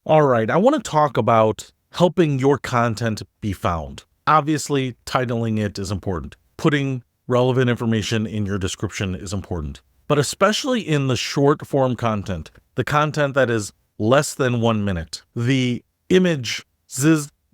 All right, I want to talk about helping your content be found. Obviously, titling it is important. Putting relevant information in your description is important. But especially in the short form content, the content that is less than 1 minute, the images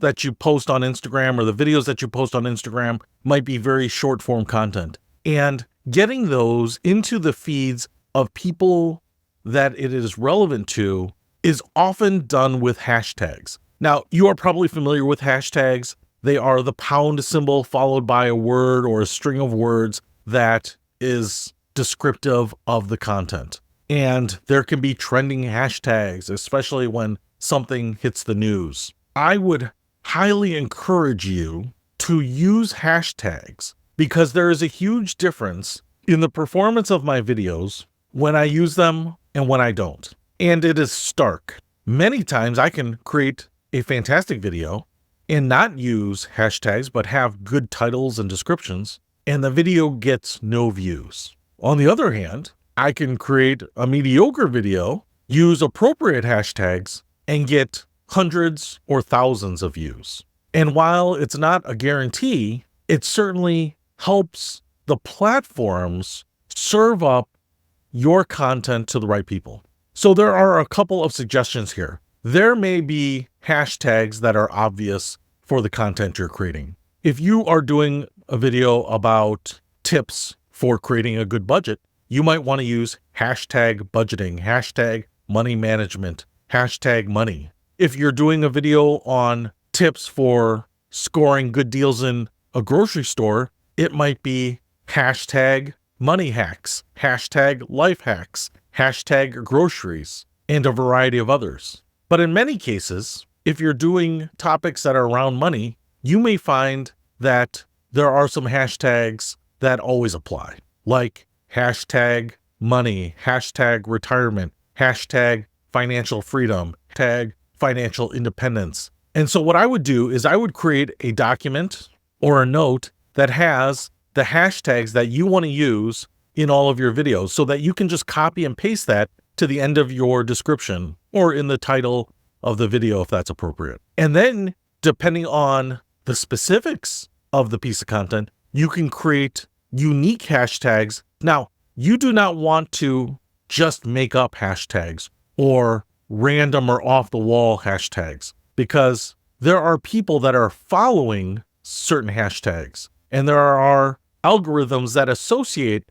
that you post on Instagram or the videos that you post on Instagram might be very short form content. And getting those into the feeds of people that it is relevant to is often done with hashtags. Now, you are probably familiar with hashtags. They are the pound symbol followed by a word or a string of words that is descriptive of the content. And there can be trending hashtags, especially when something hits the news. I would highly encourage you to use hashtags because there is a huge difference in the performance of my videos when I use them and when I don't. And it is stark. Many times I can create a fantastic video and not use hashtags, but have good titles and descriptions, and the video gets no views. On the other hand, I can create a mediocre video, use appropriate hashtags, and get hundreds or thousands of views. And while it's not a guarantee, it certainly helps the platforms serve up your content to the right people. So there are a couple of suggestions here. There may be hashtags that are obvious for the content you're creating. If you are doing a video about tips for creating a good budget, you might want to use hashtag budgeting, hashtag money management, hashtag money. If you're doing a video on tips for scoring good deals in a grocery store, it might be hashtag money hacks, hashtag life hacks, hashtag groceries, and a variety of others. But in many cases, if you're doing topics that are around money, you may find that there are some hashtags that always apply, like hashtag money, hashtag retirement, hashtag financial freedom, hashtag financial independence. And so what I would do is I would create a document or a note that has the hashtags that you want to use in all of your videos so that you can just copy and paste that to the end of your description or in the title of the video if that's appropriate. And then, depending on the specifics of the piece of content, you can create unique hashtags. Now, you do not want to just make up hashtags or random or off-the-wall hashtags because there are people that are following certain hashtags and there are algorithms that associate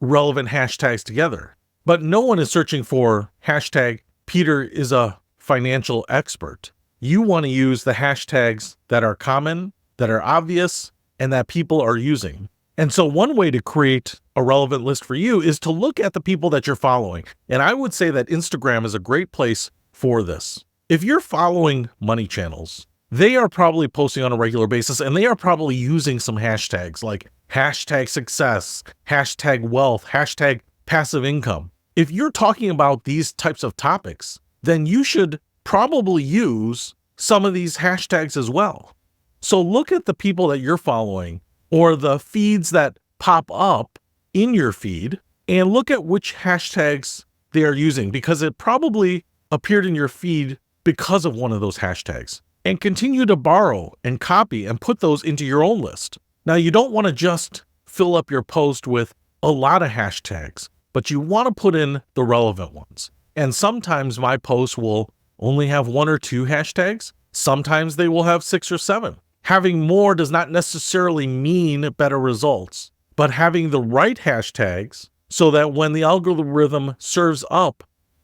relevant hashtags together. But no one is searching for hashtag Peter is a financial expert. You want to use the hashtags that are common, that are obvious, and that people are using. And so one way to create a relevant list for you is to look at the people that you're following. And I would say that Instagram is a great place for this. If you're following money channels, they are probably posting on a regular basis and they are probably using some hashtags like hashtag success, hashtag wealth, hashtag passive income. If you're talking about these types of topics, then you should probably use some of these hashtags as well. So look at the people that you're following or the feeds that pop up in your feed and look at which hashtags they are using because it probably appeared in your feed because of one of those hashtags. And continue to borrow and copy and put those into your own list. Now, you don't want to just fill up your post with a lot of hashtags, but you want to put in the relevant ones. And sometimes my posts will only have 1 or 2 hashtags. Sometimes they will have 6 or 7. Having more does not necessarily mean better results, but having the right hashtags so that when the algorithm serves up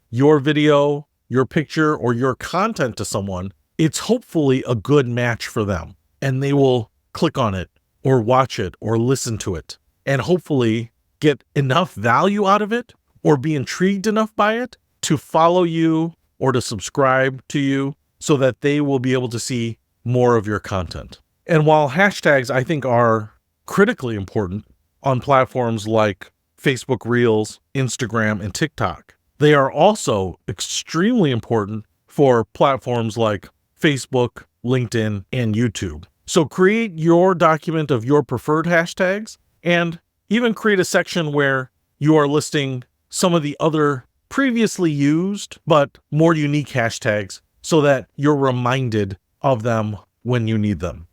your video, your picture, or your content to someone, it's hopefully a good match for them and they will click on it or watch it or listen to it and hopefully get enough value out of it or be intrigued enough by it to follow you or to subscribe to you so that they will be able to see more of your content. And while hashtags I think are critically important on platforms like Facebook Reels, Instagram, and TikTok, they are also extremely important for platforms like Facebook, LinkedIn, and YouTube. So create your document of your preferred hashtags and even create a section where you are listing some of the other previously used but more unique hashtags so that you're reminded of them when you need them.